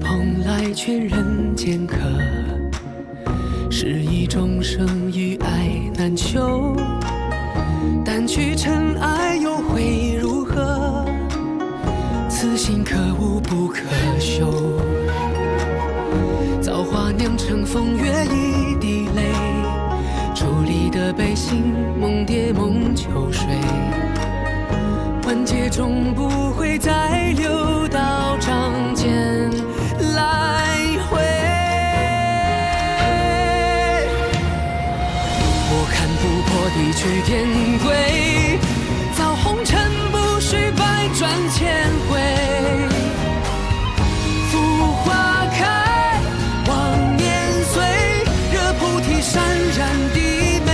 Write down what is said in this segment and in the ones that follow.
蓬莱劝人间客，是以众生与爱难求。但去尘埃又会如何？此心可悟不可修。造化酿成风月一滴泪，伫立的悲心梦蝶梦秋水。万劫终不会再流到掌间来回。我看不破地去天归，造红尘不须百转千回。浮花开，望年岁，惹菩提潸然低眉。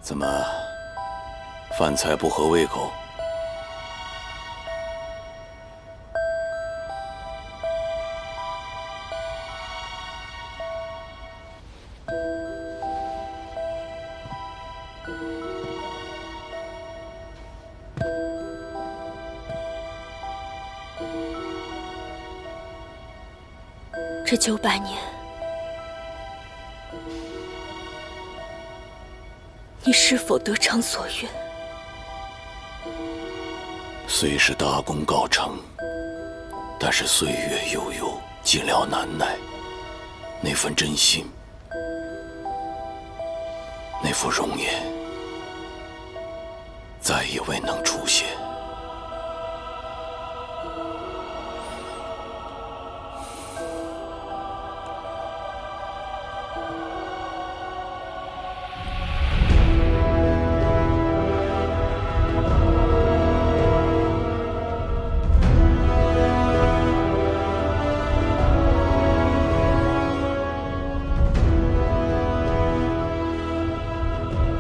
怎么，饭菜不合胃口？这900年，你是否得偿所愿？虽是大功告成，但是岁月悠悠，寂寥难耐，那份真心，那副容颜，再也未能出现。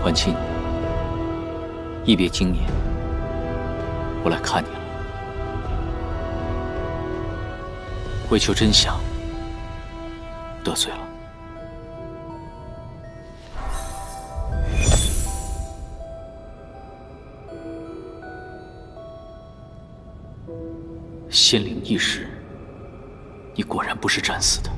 婉清，一别经年，我来看你了。为求真相，得罪了。仙灵一时，你果然不是战死的。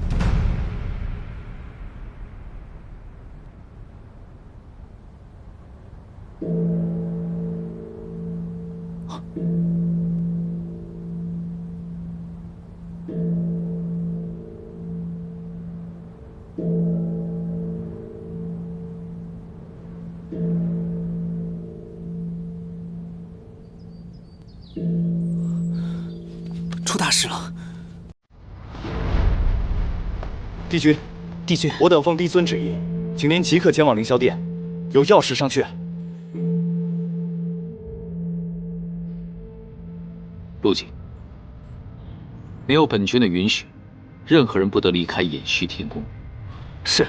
出大事了！帝君，帝君，我等奉帝尊旨意，请您即刻前往凌霄殿，有要事商榷。陆景，没有本君的允许，任何人不得离开偃虚天宫。是。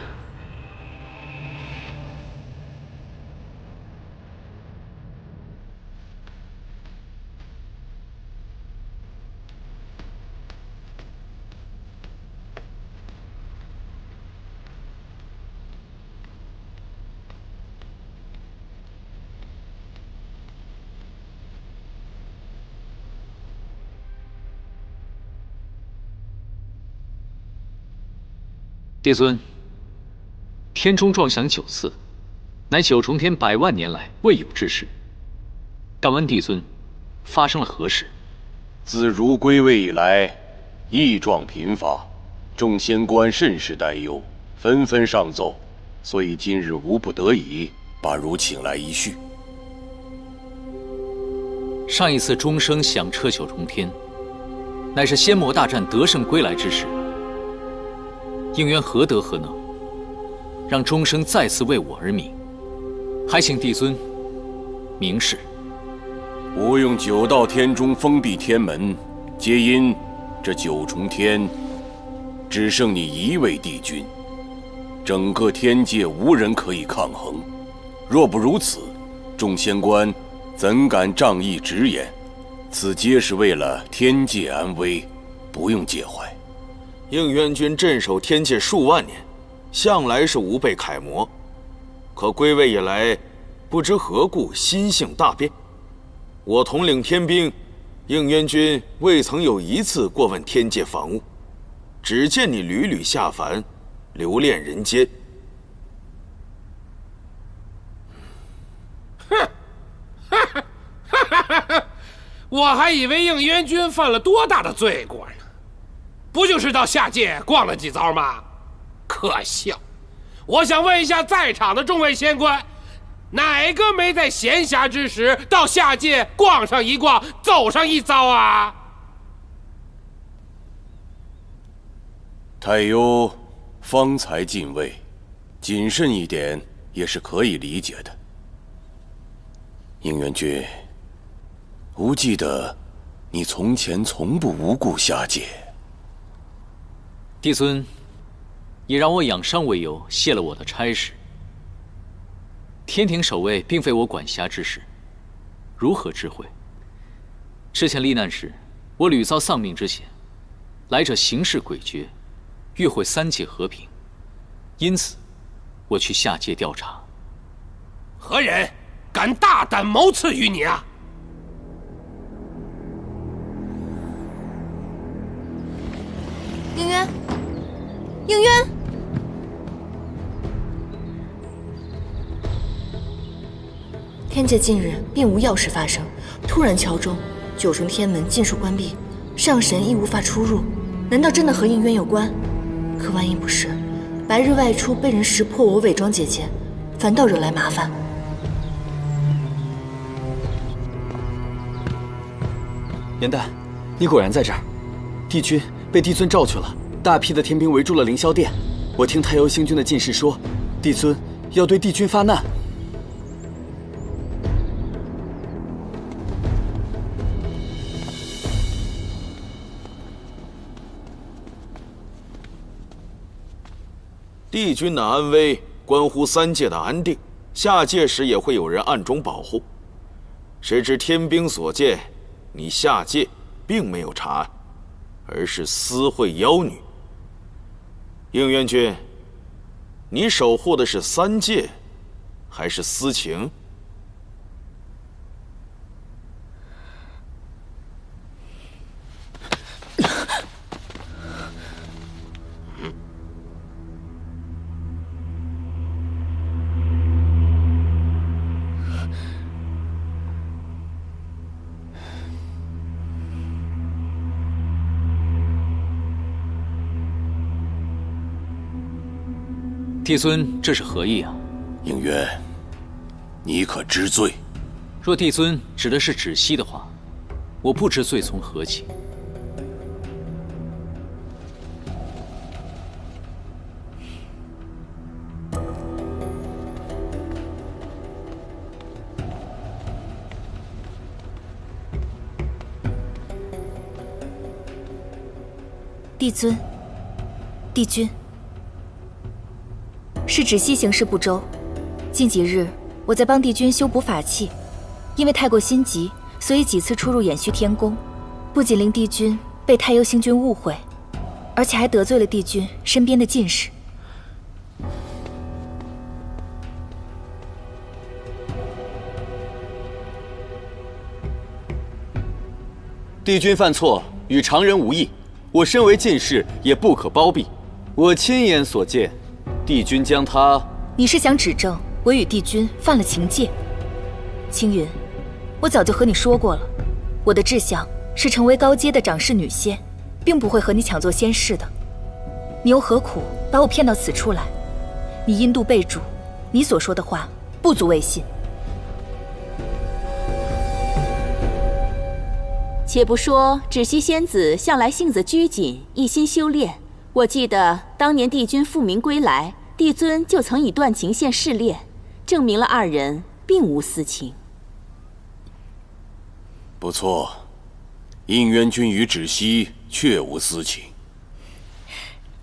帝尊，天中撞响9次，乃九重天100万年来未有之事。敢问帝尊，发生了何事？自汝归位以来，异状频发，众仙官甚是担忧，纷纷上奏，所以今日无不得已把汝请来一叙。上一次钟声响彻九重天，乃是仙魔大战得胜归来之时。应渊何德何能，让钟声再次为我而鸣？还请帝尊明示。吾用9道天中封闭天门，皆因这九重天只剩你一位帝君，整个天界无人可以抗衡。若不如此，众仙官怎敢仗义直言？此皆是为了天界安危，不用介怀。应渊君镇守天界数万年，向来是吾辈楷模。可归位以来，不知何故心性大变。我统领天兵，应渊君未曾有一次过问天界防务，只见你屡屡下凡，留恋人间。我还以为应渊君犯了多大的罪过呢，不就是到下界逛了几遭吗？可笑！我想问一下在场的众位仙官，哪个没在闲暇之时到下界逛上一逛，走上一遭啊？太幽方才进位，谨慎一点也是可以理解的。应元君，吾记得你从前从不无故下界。帝尊也让我养伤为由卸了我的差事。天庭守卫并非我管辖之事，如何知会？之前罹难时，我屡遭丧命之险，来者行事诡谲，欲毁三界和平，因此我去下界调查。何人敢大胆谋刺于你啊？应渊，应渊，天界近日并无要事发生，突然敲钟，九重天门尽数关闭，上神亦无法出入，难道真的和应渊有关？可万一不是，白日外出被人识破我伪装姐姐，反倒惹来麻烦。颜淡，你果然在这儿。帝君被帝尊召去了，大批的天兵围住了凌霄殿。我听太幽星君的进士说，帝尊要对帝君发难。帝君的安危关乎三界的安定，下界时也会有人暗中保护。谁知天兵所见，你下界并没有查案，而是私会妖女。应渊君，你守护的是三界，还是私情？帝尊，这是何意啊？应渊，你可知罪？若帝尊指的是芷溪的话，我不知罪从何起。帝尊，帝君。是芷溪行事不周，近几日我在帮帝君修补法器，因为太过心急，所以几次出入偃虚天宫，不仅令帝君被太幽星君误会，而且还得罪了帝君身边的进士。帝君犯错与常人无异，我身为进士也不可包庇。我亲眼所见。帝君将他，你是想指证我与帝君犯了情戒？青云，我早就和你说过了，我的志向是成为高阶的掌事女仙，并不会和你抢做仙士的。你又何苦把我骗到此处来？你因妒被主，你所说的话不足为信。且不说芷溪仙子向来性子拘谨，一心修炼。我记得当年帝君复明归来，帝尊就曾以断情线试炼，证明了二人并无私情。不错，应元君与芷溪确无私情。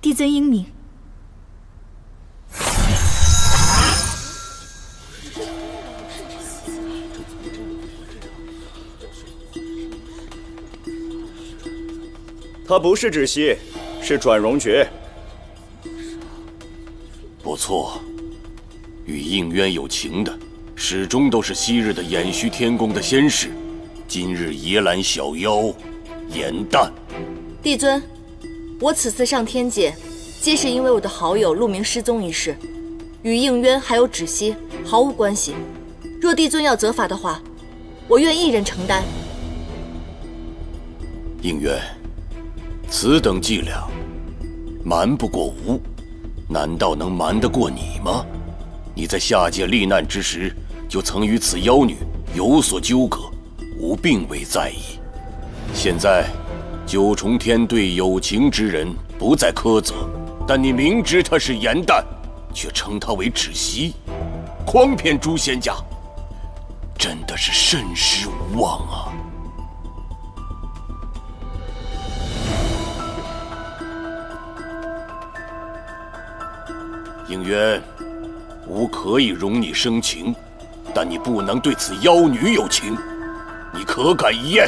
帝尊英明。他不是芷溪，是转荣诀。不错，与应渊有情的，始终都是昔日的偃虚天宫的仙士，今日野揽小妖，颜淡。帝尊，我此次上天界，皆是因为我的好友陆明失踪一事，与应渊还有芷溪毫无关系。若帝尊要责罚的话，我愿一人承担。应渊，此等伎俩，瞒不过吾，难道能瞒得过你吗？你在下界历难之时，就曾与此妖女有所纠葛，吾并未在意。现在九重天对有情之人不再苛责，但你明知他是颜淡，却称他为芷溪，诓骗诸仙家，真的是甚失无望啊！应渊，吾可以容你生情，但你不能对此妖女有情，你可敢一言？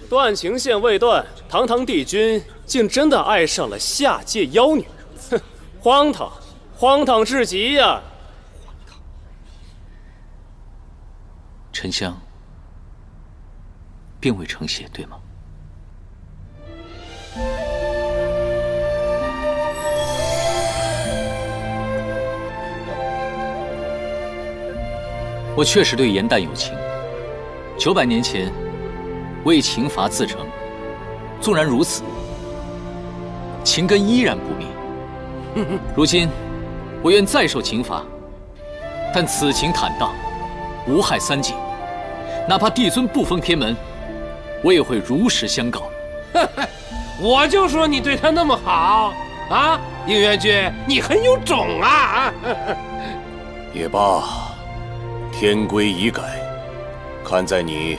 断情线未断，堂堂帝君竟真的爱上了下界妖女，哼，荒唐，荒唐至极呀！沉香并未成血，对吗？我确实对颜淡有情，900年前为情罚自成，纵然如此，情根依然不灭。如今我愿再受刑罚，但此情坦荡，无害三界，哪怕帝尊不封天门，我也会如实相告。我就说你对他那么好啊，应元君，你很有种啊！也罢，天规已改，看在你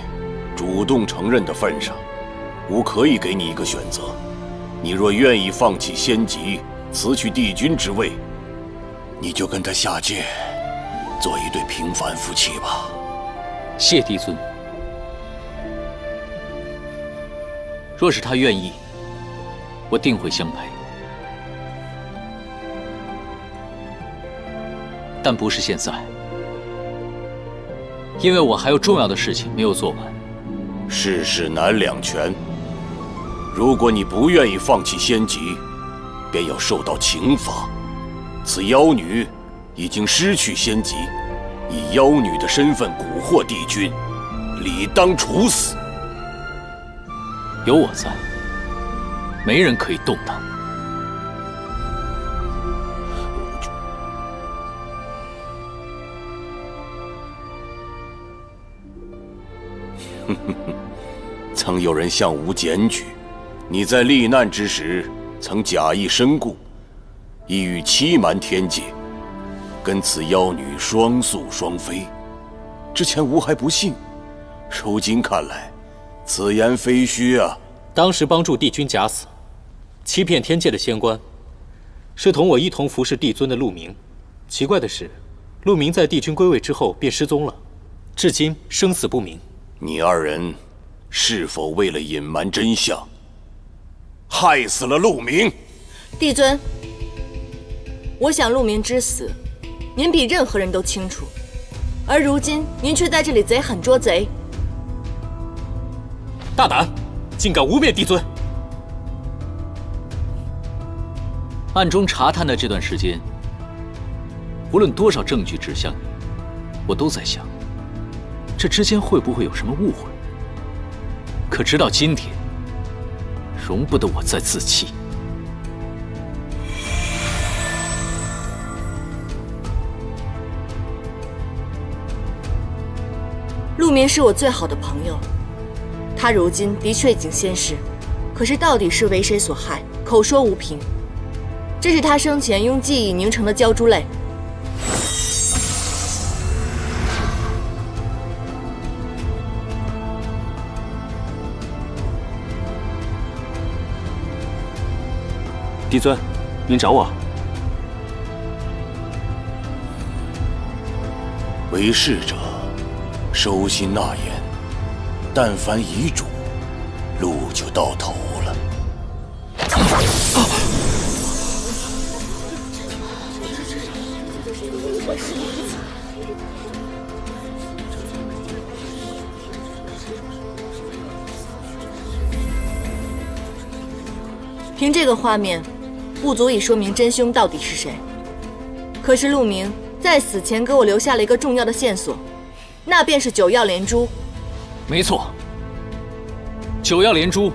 主动承认的份上，吾可以给你一个选择。你若愿意放弃仙籍，辞去帝君之位，你就跟他下界，做一对平凡夫妻吧。谢帝尊。若是他愿意，我定会相陪。但不是现在，因为我还有重要的事情没有做完。世事难两全，如果你不愿意放弃仙籍，便要受到刑罚。此妖女已经失去仙籍，以妖女的身份蛊惑帝君，理当处死。有我在，没人可以动她。曾有人向吾检举，你在历难之时曾假意身故，意欲欺瞒天界，跟此妖女双宿双飞。之前吾还不信，如今看来，此言非虚啊！当时帮助帝君假死，欺骗天界的仙官，是同我一同服侍帝尊的陆明。奇怪的是，陆明在帝君归位之后便失踪了，至今生死不明。你二人是否为了隐瞒真相，害死了陆明？帝尊，我想陆明之死，您比任何人都清楚。而如今您却在这里贼喊捉贼，大胆，竟敢污蔑帝尊！暗中查探的这段时间，无论多少证据指向你，我都在想，这之间会不会有什么误会？可直到今天，容不得我再自弃。陆明是我最好的朋友，他如今的确已经仙逝，可是到底是为谁所害，口说无凭。这是他生前用记忆凝成的鲛珠泪。帝尊，您找我？为逝者，收心纳言，但凡遗嘱，路就到头了。凭这个画面，不足以说明真凶到底是谁。可是陆明在死前给我留下了一个重要的线索，那便是九曜连珠。没错，九曜连珠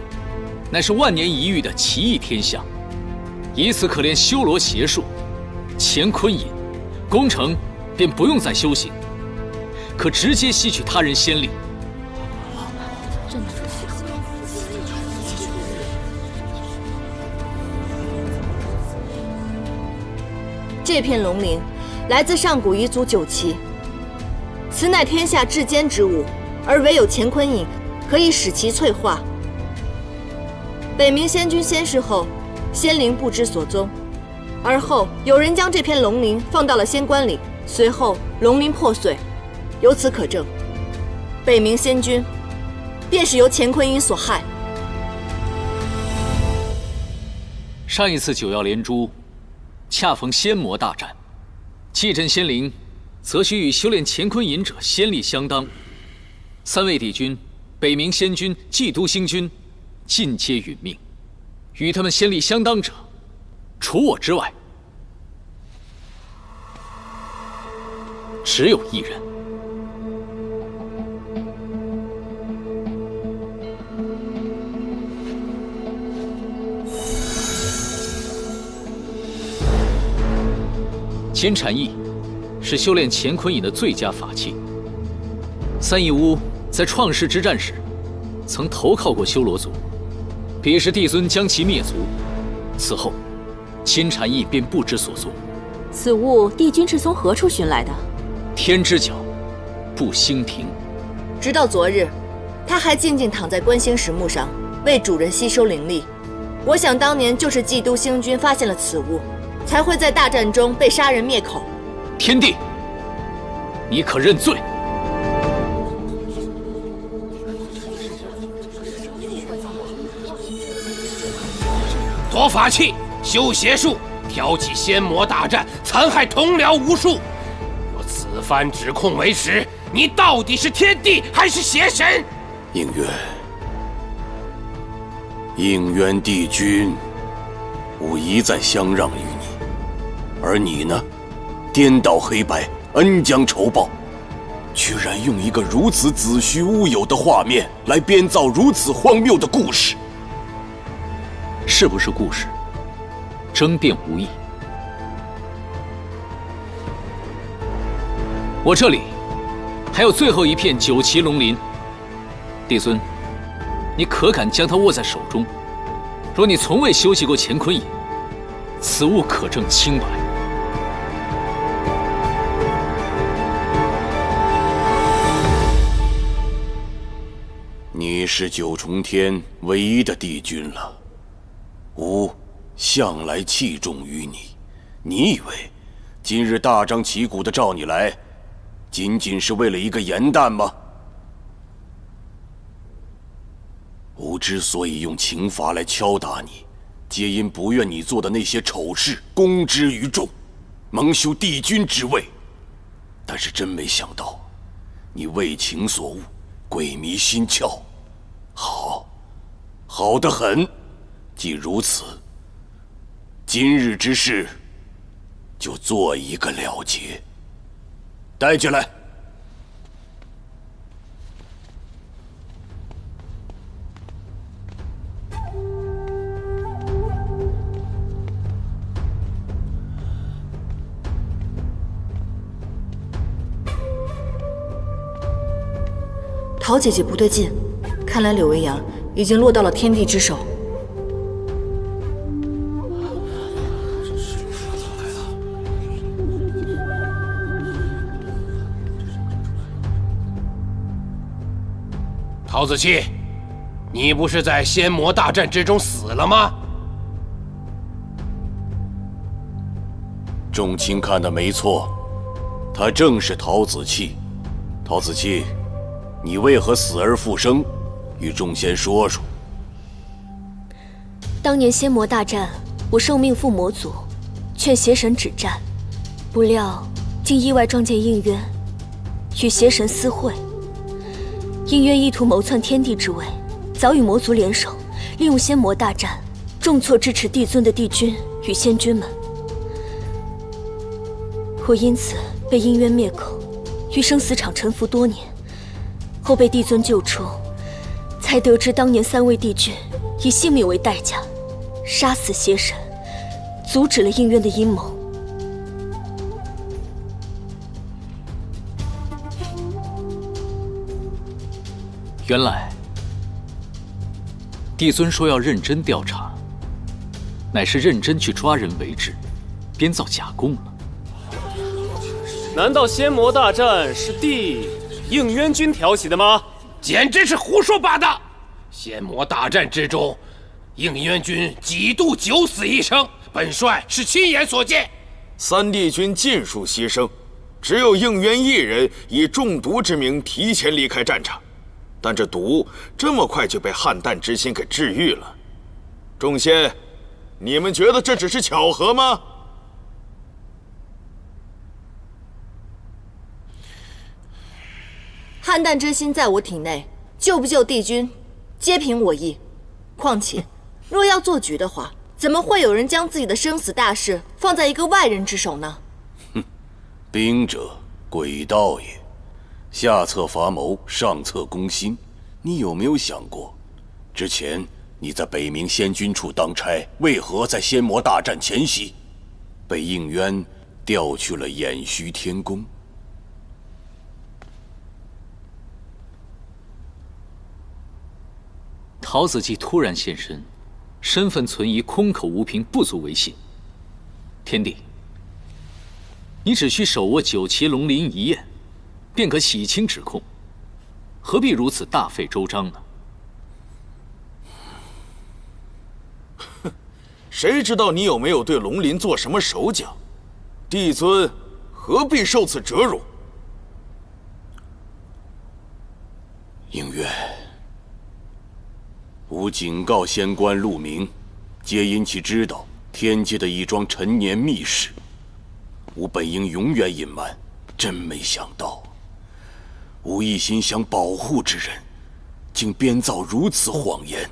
乃是万年一遇的奇异天象，以此可练修罗邪术，乾坤隐，功成便不用再修行，可直接吸取他人仙力。这片龙鳞来自上古彝族九岐，此乃天下至坚之物，而唯有乾坤隐可以使其淬化。北冥仙君仙逝后，仙灵不知所踪，而后有人将这片龙鳞放到了仙棺里，随后龙鳞破碎，由此可证，北冥仙君便是由乾坤隐所害。上一次九曜连珠恰逢仙魔大战，祭镇仙灵，则需与修炼乾坤隐者仙力相当。三位帝君、北冥仙君、祭都星君尽皆殒命，与他们仙力相当者，除我之外，只有一人。金蝉翼是修炼乾坤隐的最佳法器。三义乌在创世之战时，曾投靠过修罗族，彼时帝尊将其灭族。此后，金蝉翼便不知所踪。此物帝君是从何处寻来的？天之角，不兴亭。直到昨日，他还静静躺在观星石墓上，为主人吸收灵力。我想当年就是祭都星君发现了此物，才会在大战中被杀人灭口。天帝，你可认罪？夺法器，修邪术，挑起仙魔大战，残害同僚无数。若此番指控为实，你到底是天帝还是邪神？应渊，应渊帝君，吾一再相让于你，而你呢，颠倒黑白，恩将仇报，居然用一个如此子虚乌有的画面来编造如此荒谬的故事。是不是故事，争辩无益。我这里还有最后一片九岐龙鳞，帝尊，你可敢将它握在手中？若你从未修习过乾坤隐，此物可证清白。你是九重天唯一的帝君了，吾向来器重于你。你以为今日大张旗鼓地召你来，仅仅是为了一个颜旦吗？吾之所以用刑罚来敲打你，皆因不愿你做的那些丑事公之于众，蒙羞帝君之位，但是真没想到，你为情所误，鬼迷心窍。好，好得很。既如此，今日之事就做一个了结。带进来。陶姐姐不对劲，看来柳微阳已经落到了天帝之手。陶子期，你不是在仙魔大战之中死了吗？众卿看的没错，他正是陶子期。陶子期，你为何死而复生？与众仙说说。当年仙魔大战，我受命赴魔族，劝邪神止战，不料竟意外撞见应渊，与邪神私会。应渊意图谋篡天地之位，早与魔族联手，利用仙魔大战，重挫支持帝尊的帝君与仙君们。我因此被应渊灭口，于生死场沉浮多年，后被帝尊救出，才得知当年3位帝君以性命为代价，杀死邪神，阻止了应渊的阴谋。原来，帝尊说要认真调查，乃是认真去抓人为质，编造假供了。难道仙魔大战是帝应渊君挑起的吗？简直是胡说八道！仙魔大战之中，应渊君几度九死一生，本帅是亲眼所见。3帝君尽数牺牲，只有应渊一人以中毒之名提前离开战场。但这毒这么快就被汉淡之心给治愈了。众仙，你们觉得这只是巧合吗？汉淡之心在我体内，救不救帝君，皆凭我意。况且，若要做局的话，怎么会有人将自己的生死大事放在一个外人之手呢？哼，兵者，诡道也。下策伐谋，上策攻心。你有没有想过，之前你在北冥仙君处当差，为何在仙魔大战前夕被应渊调去了偃虚天宫？陶子季突然现身，身份存疑，空口无凭，不足为信。天帝，你只需手握9旗龙鳞一焰，便可洗清指控，何必如此大费周章呢？哼，谁知道你有没有对龙鳞做什么手脚？帝尊何必受此折辱？应渊，吾警告仙官陆明，皆因其知道天界的一桩陈年秘事，吾本应永远隐瞒，真没想到。吾一心想保护之人，竟编造如此谎言，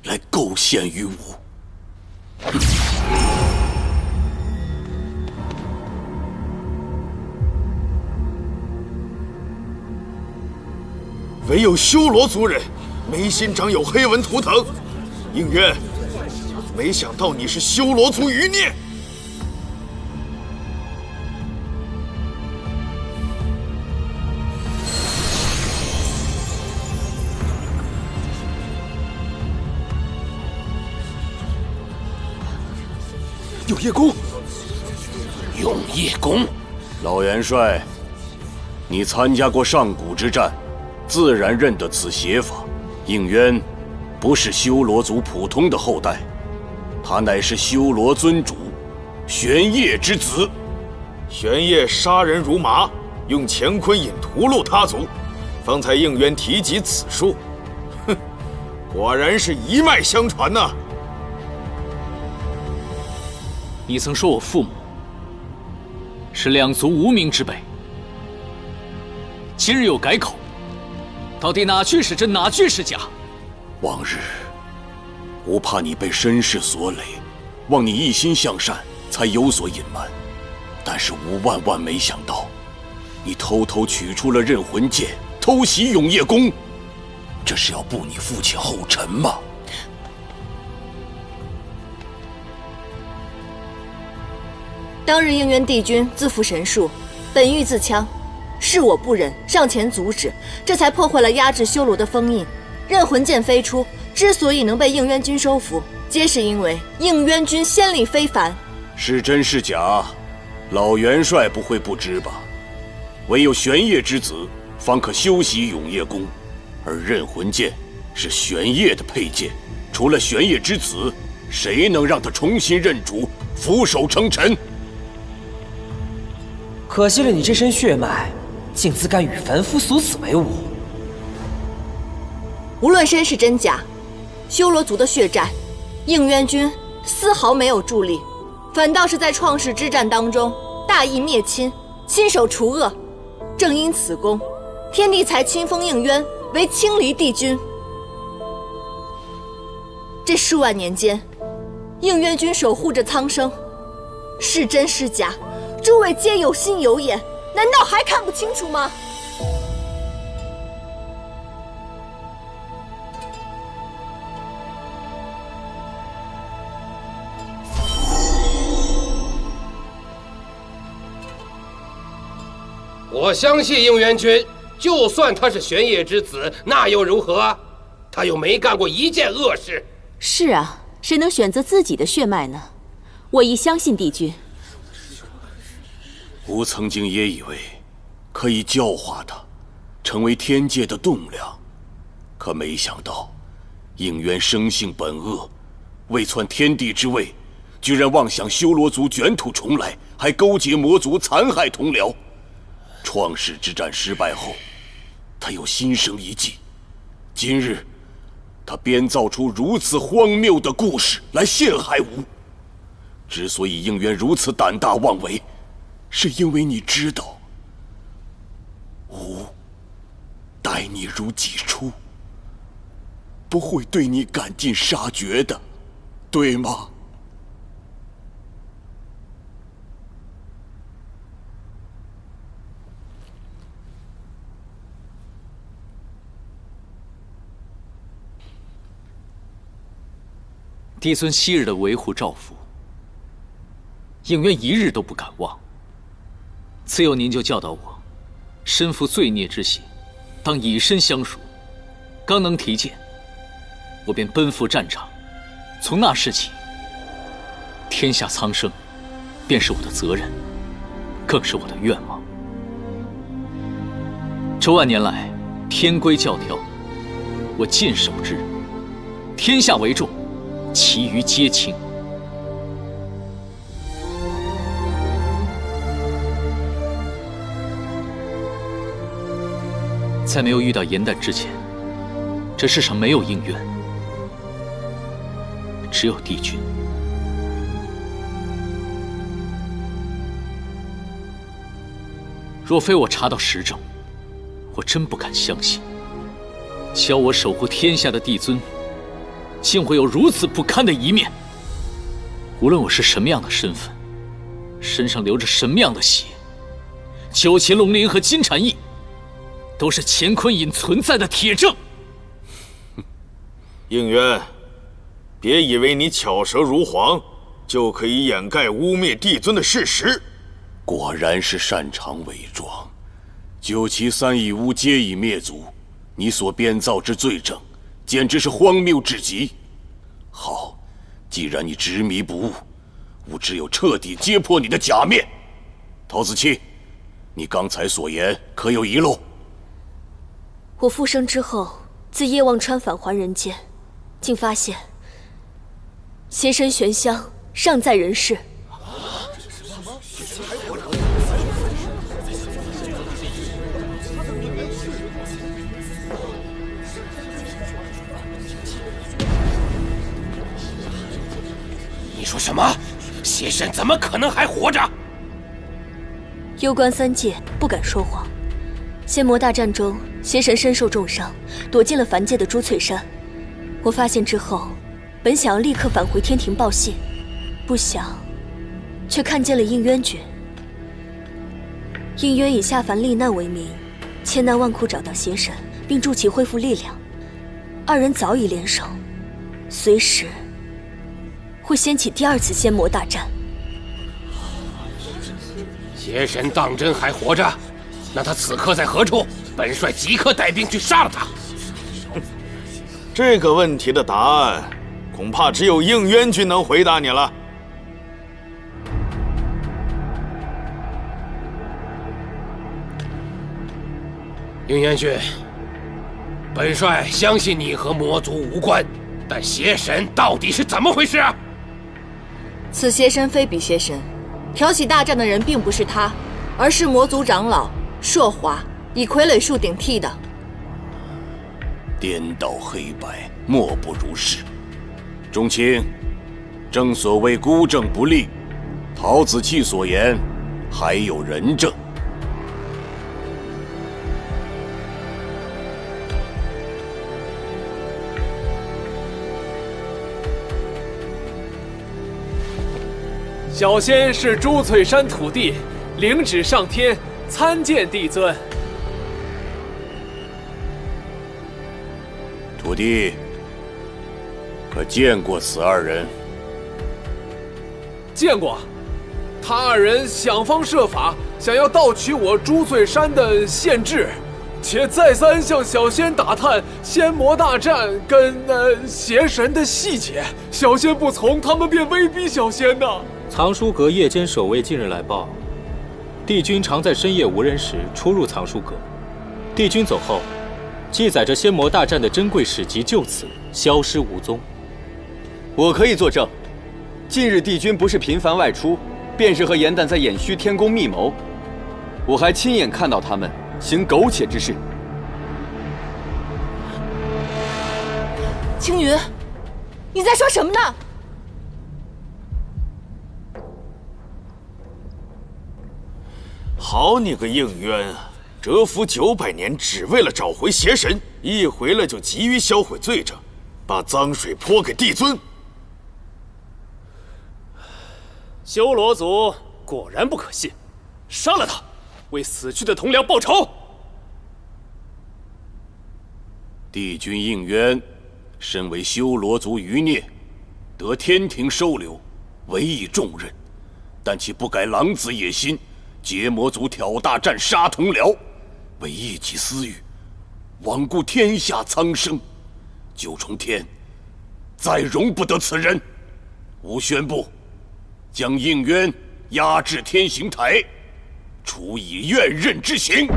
来构陷于吾。唯有修罗族人眉心长有黑纹图腾。应渊，没想到你是修罗族余孽。永夜宫，永夜宫，老元帅，你参加过上古之战，自然认得此写法。应渊不是修罗族普通的后代，他乃是修罗尊主玄烨之子。玄烨杀人如麻，用乾坤引屠戮他族，方才应渊提及此术，哼，果然是一脉相传呐。你曾说我父母是2族无名之辈，今日又改口，到底哪句是真，哪句是假？往日吾怕你被身世所累，望你一心向善，才有所隐瞒。但是吾万万没想到，你偷偷取出了镇魂剑，偷袭永业宫，这是要步你父亲后尘吗？当日应渊帝君自负神术，本欲自戕，是我不忍，上前阻止，这才破坏了压制修罗的封印。镇魂剑飞出，之所以能被应渊君收服，皆是因为应渊君仙力非凡。是真是假，老元帅不会不知吧？唯有玄烨之子方可修习永业宫，而镇魂剑是玄烨的佩剑，除了玄烨之子，谁能让他重新认主，俯首称臣？可惜了你这身血脉，竟自甘与凡夫俗子为伍。无论身世真假，修罗族的血债，应渊君丝毫没有助力，反倒是在创世之战当中大义灭亲，亲手除恶。正因此功，天帝才亲封应渊为青离帝君。这数万年间，应渊君守护着苍生，是真是假，诸位皆有心有眼，难道还看不清楚吗？我相信应渊君，就算他是玄烨之子，那又如何？他又没干过一件恶事。是啊，谁能选择自己的血脉呢？我亦相信帝君。吾曾经也以为可以教化他，成为天界的栋梁，可没想到应渊生性本恶，为篡天帝之位，居然妄想修罗族卷土重来，还勾结魔族残害同僚。创世之战失败后，他又心生一计，今日他编造出如此荒谬的故事来陷害吾。之所以应渊如此胆大妄为，是因为你知道，吾待你如己出，不会对你赶尽杀绝的，对吗？帝尊昔日的维护照拂，应渊一日都不敢忘。自幼您就教导我，身负罪孽之血，当以身相赎。刚能提剑，我便奔赴战场。从那时起，天下苍生，便是我的责任，更是我的愿望。这万年来，天规教条，我尽守之。天下为重，其余皆轻。在没有遇到颜淡之前，这世上没有应渊，只有帝君。若非我查到实证，我真不敢相信，教我守护天下的帝尊，竟会有如此不堪的一面。无论我是什么样的身份，身上流着什么样的血，九秦龙鳞和金蝉翼，都是乾坤隐存在的铁证。应渊，别以为你巧舌如簧，就可以掩盖污蔑帝尊的事实。果然是擅长伪装，九岐三义巫皆已灭族，你所编造之罪证，简直是荒谬至极。好，既然你执迷不悟，吾只有彻底揭破你的假面。陶子期，你刚才所言可有遗漏？我复生之后，自叶望川返还人间，竟发现邪神玄香尚在人世。你说什么？邪神怎么可能还活着？攸关三界，不敢说谎。仙魔大战中，邪神身受重伤，躲进了凡界的朱翠山。我发现之后，本想要立刻返回天庭报信，不想，却看见了应渊君。应渊以下凡历难为名，千难万苦找到邪神，并助其恢复力量。二人早已联手，随时会掀起第2次仙魔大战。邪神当真还活着？那他此刻在何处？本帅即刻带兵去杀了他。这个问题的答案，恐怕只有应渊君能回答你了。应渊君，本帅相信你和魔族无关，但邪神到底是怎么回事啊？此邪神非彼邪神，挑起大战的人并不是他，而是魔族长老朔华，以傀儡术顶替的。颠倒黑白，莫不如是。众卿，正所谓孤证不立，陶子期所言还有人证。小仙是朱翠山土地，领旨上天参见帝尊。土地，可见过此2人？见过，他2人想方设法想要盗取我朱翠山的县志，且再三向小仙打探仙魔大战跟邪神的细节。小仙不从，他们便威逼小仙呐。藏书阁夜间守卫近日来报，帝君常在深夜无人时出入藏书阁。帝君走后，记载着仙魔大战的珍贵史籍就此消失无踪。我可以作证，近日帝君不是频繁外出，便是和颜旦在偃虚天宫密谋。我还亲眼看到他们行苟且之事。青云，你在说什么呢？好你个应渊啊！蛰伏900年，只为了找回邪神，一回来就急于销毁罪证，把脏水泼给帝尊。修罗族果然不可信，杀了他，为死去的同僚报仇。帝君应渊，身为修罗族余孽，得天庭收留，委以重任，但其不改狼子野心。结魔族挑大战杀同僚，为一己私欲，罔顾天下苍生。九重天再容不得此人。吾宣布，将应渊押至天刑台，处以怨刃之刑。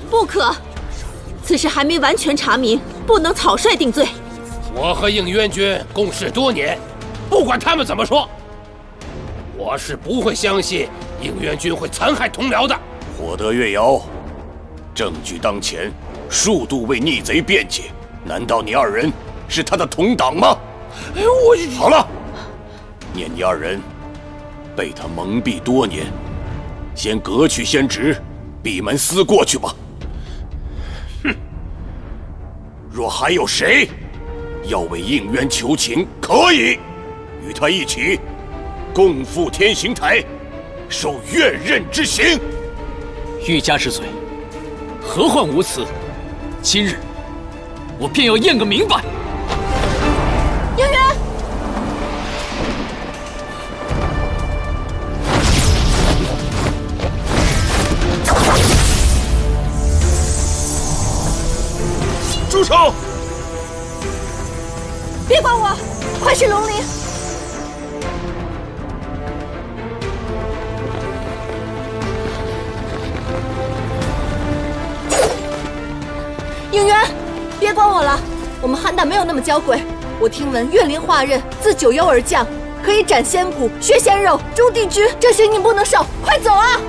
不可，此事还没完全查明，不能草率定罪。我和应渊君共事多年，不管他们怎么说，我是不会相信应渊君会残害同僚的。火德月瑶，证据当前，数度为逆贼辩解，难道你2人是他的同党吗？好了，念你2人被他蒙蔽多年，先革去仙职，闭门思过去吧。哼！若还有谁要为应渊求情，可以与他一起共赴天刑台，受怨刃之刑。欲加之罪，何患无辞？今日我便要验个明白。应渊，住手！别管我，快去龙陵！应渊，别管我了，我们邯郸没有那么娇贵。我听闻岳灵化刃自九幽而降，可以斩仙骨、削仙肉。朱帝君，这刑你不能受，快走啊！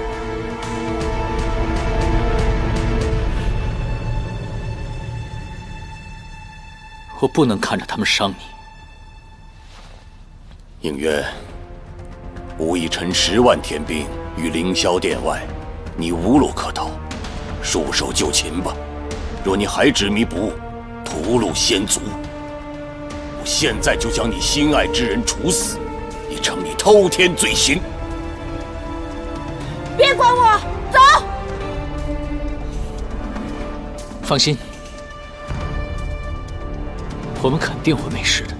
我不能看着他们伤你。应渊，吾已陈10万天兵于凌霄殿外，你无路可逃，束手就擒吧。若你还执迷不悟，屠戮先族，我现在就将你心爱之人处死，以惩你偷天罪行。别管我，走！放心，我们肯定会没事的。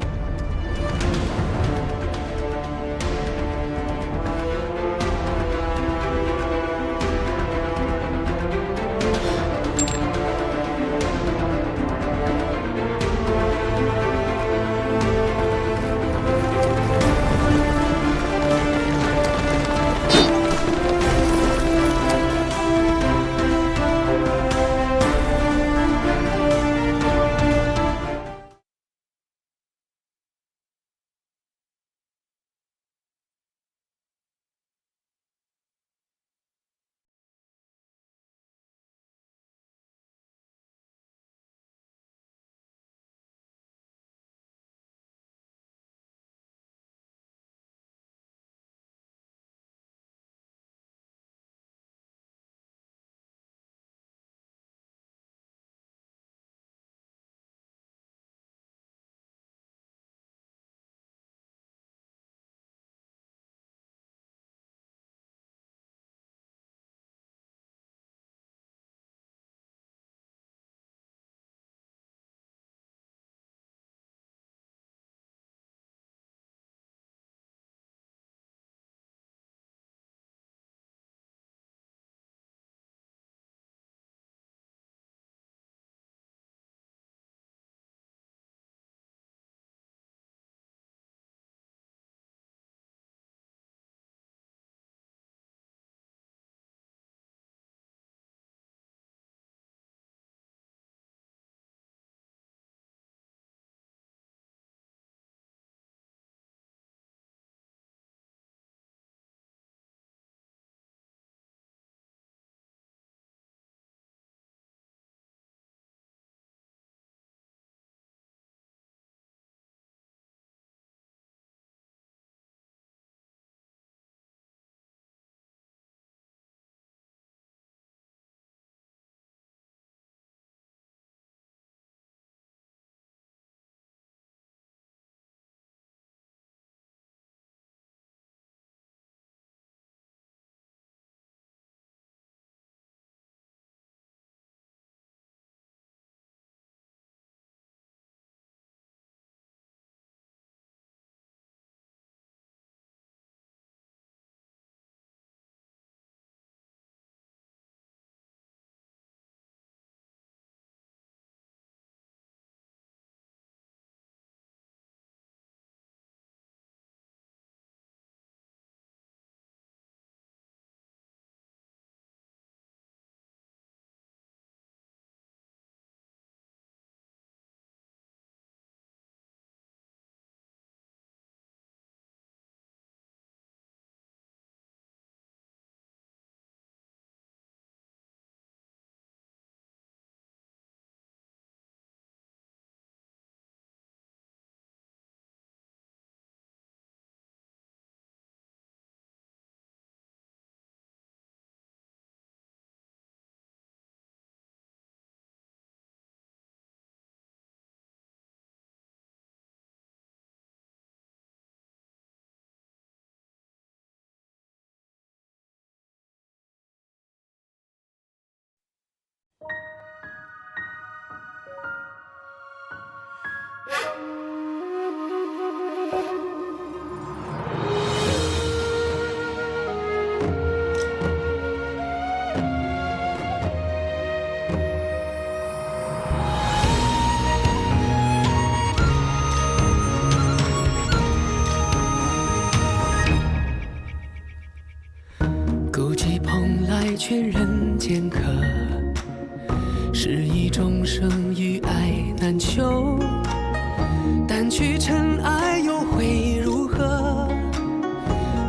劝人间客，是以众生与爱难求。但去尘埃又会如何？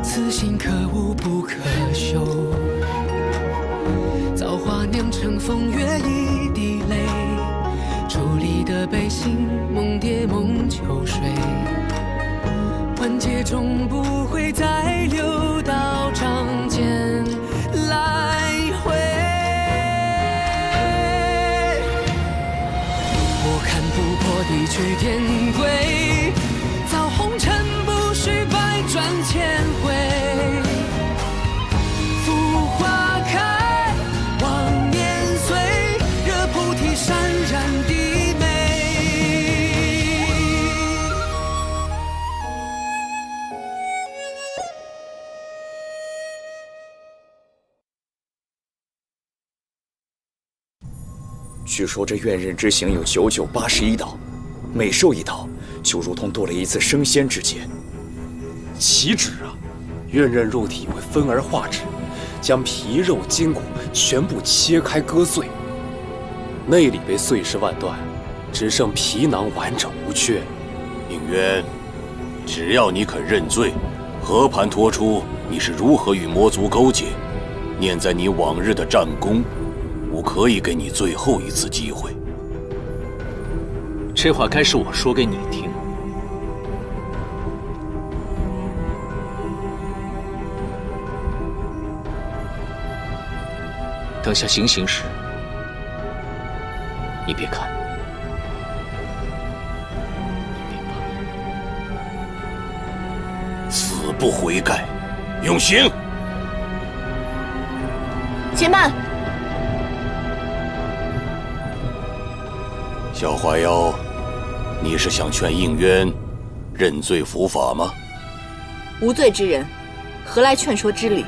此心可悟不可修。造化酿成风月一滴泪，伫立的悲心梦蝶梦秋水。万劫终不会再流。须天归，造红尘不须百转千回。浮花开，望年岁，惹菩提潸然低眉。据说这怨刃之刑有9981道，每受一道，就如同多了一次升仙之劫。岂止啊！怨刃肉体会分而化之，将皮肉筋骨全部切开割碎，内里被碎尸万段，只剩皮囊完整无缺。应渊，只要你肯认罪，和盘托出你是如何与魔族勾结，念在你往日的战功，我可以给你最后一次机会。这话该是我说给你听。等下行刑时，你别看，死不悔改，用刑！且慢！小花妖，你是想劝应渊认罪伏法吗？无罪之人，何来劝说之理？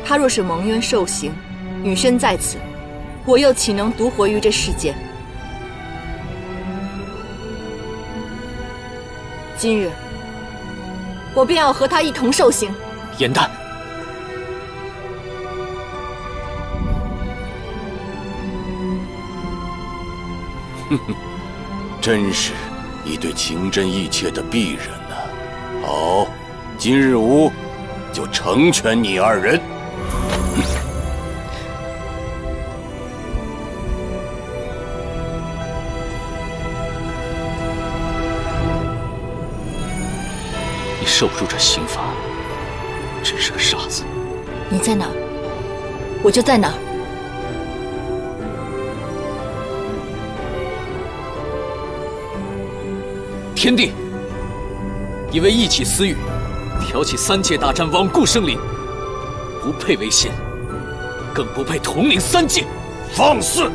他若是蒙冤受刑，女身在此，我又岂能独活于这世间？今日，我便要和他一同受刑。严淡，哼哼，真是一对情真意切的璧人呐！好，今日吾就成全你二人。你受不住这刑罚，真是个傻子。你在哪儿，我就在哪儿。天帝，因为意气私欲，挑起3界大战，罔顾生灵，不配为仙，更不配统领3界。放肆！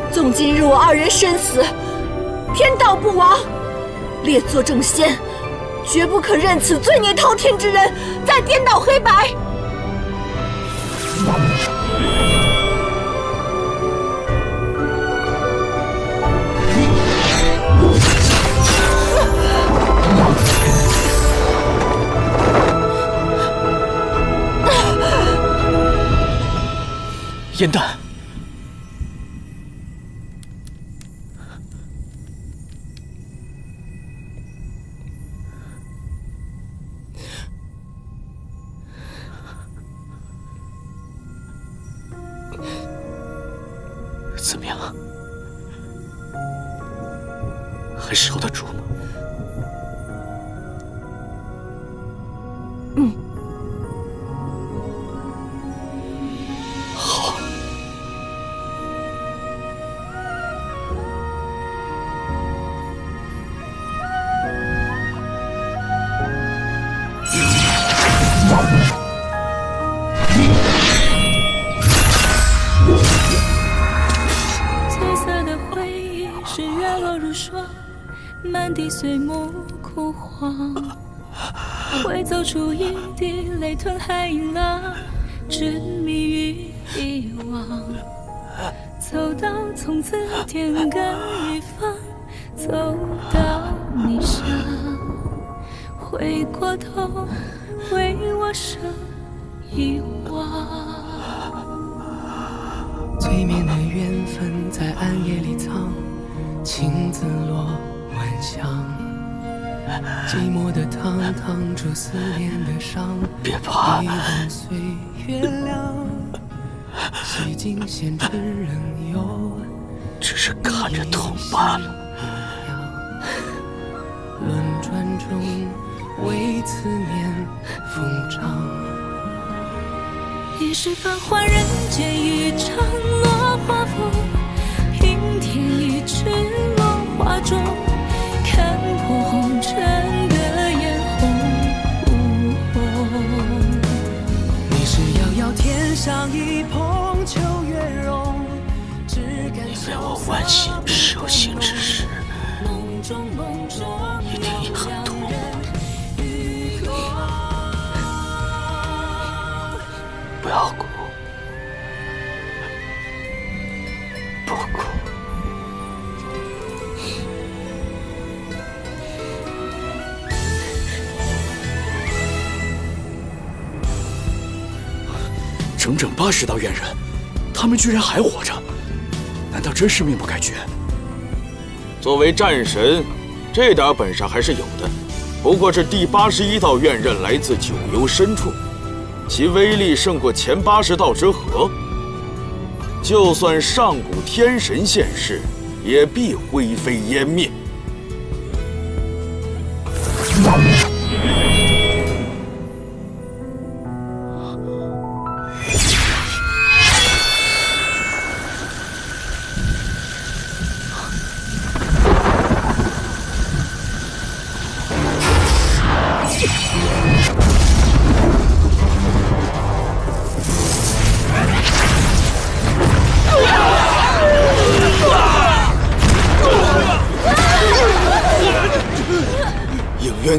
纵今日我二人身死，天道不亡，列作正仙，绝不可任此罪孽滔天之人再颠倒黑白。严淡，怎么样？还守得住吗？好。满地碎木枯黄，会走出一滴泪吞海银浪，执迷于遗忘。走到从此天各一方，走到你乡，回过头为我生遗忘。最绵的缘分在暗夜里藏，情字落晚香，寂寞的汤烫出思念的伤。别怕，一轮岁月凉，洗尽闲尘仍有，只是看着痛罢了。轮转转中，为思念疯长。一世繁华人间一场落花风，平添一池落花中，看破红尘的眼红。你是遥遥天上一捧秋月容，只感因为我万幸受刑之时，一定也很痛苦。不要哭，不哭。整整80道怨人，他们居然还活着，难道真是命不该绝？作为战神，这点本事还是有的。不过这第81道怨刃来自九幽深处，其威力胜过前80道之和。就算上古天神现世，也必灰飞烟灭。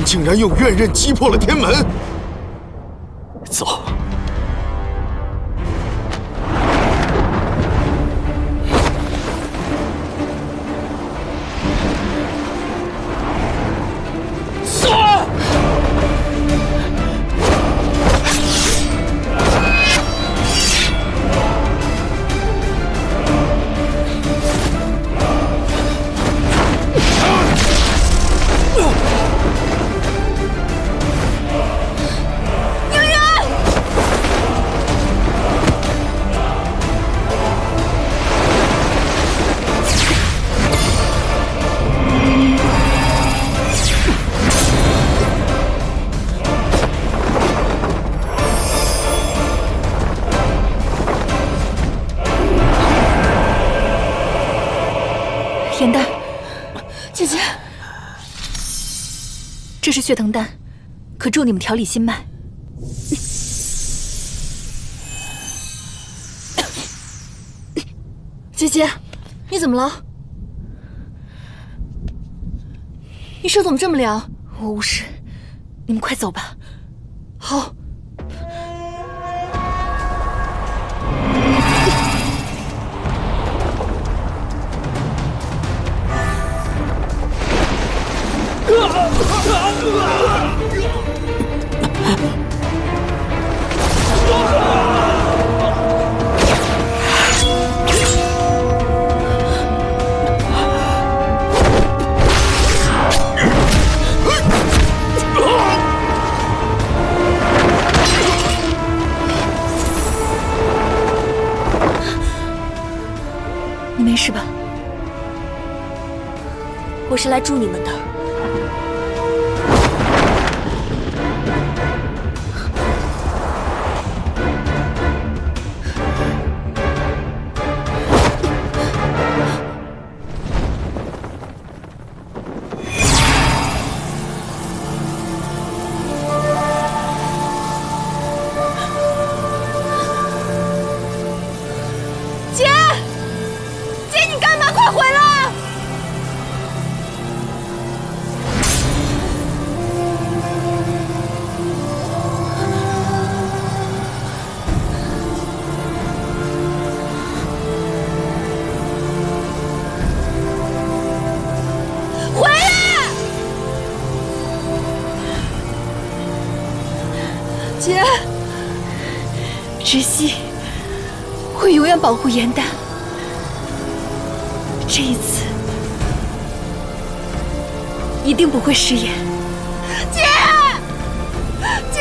竟然用怨刃击破了天门！走。严丹，姐姐，这是血藤丹，可助你们调理心脉。姐姐，你怎么了？你手怎么这么凉？我无事，你们快走吧。好。你没事吧？我是来助你们的。姐，姐，你干嘛？快回来！回来！姐，芷溪会永远保护严丹。这一次一定不会食言。姐，姐，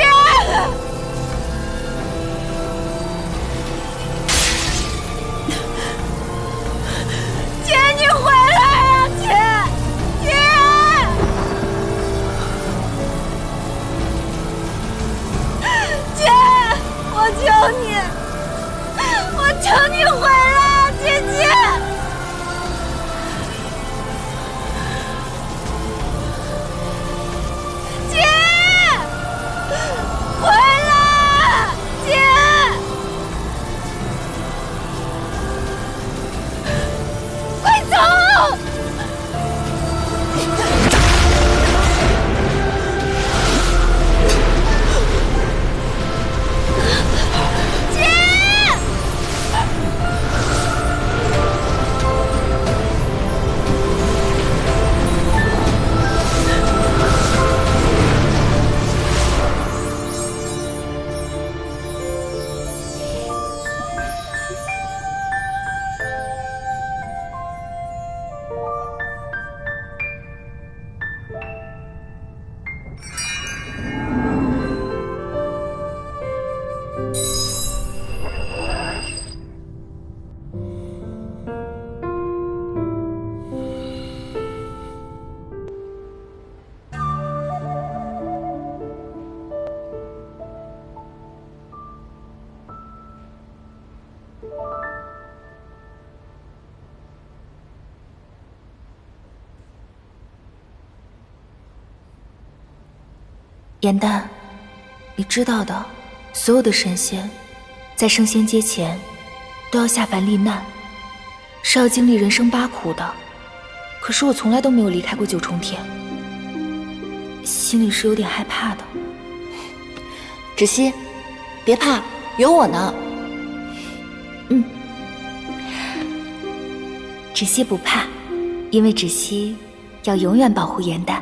姐，你回来呀！姐，姐。求你回来，姐姐！姐，回来，姐！快走！颜淡，你知道的，所有的神仙，在升仙阶前，都要下凡历难，是要经历人生八苦的。可是我从来都没有离开过九重天，心里是有点害怕的。芷溪，别怕，有我呢。芷溪不怕，因为芷溪要永远保护颜淡。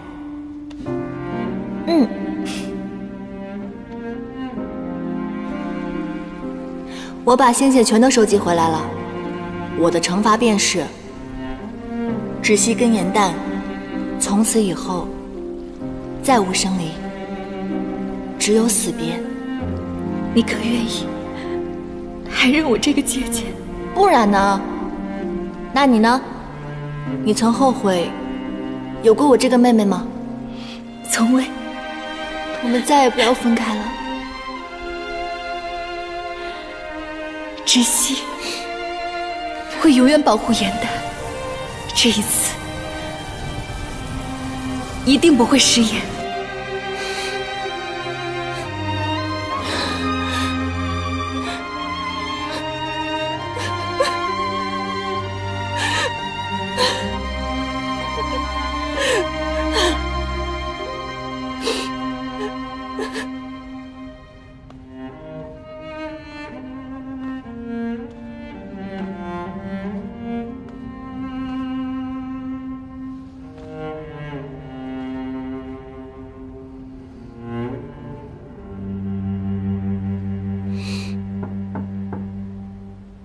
我把仙血全都收集回来了，我的惩罚便是芷溪跟颜淡从此以后再无生离，只有死别。你可愿意还认我这个姐姐？不然呢？那你呢？你曾后悔有过我这个妹妹吗？从未。我们再也不要分开了。芷溪会永远保护颜淡，这一次一定不会食言。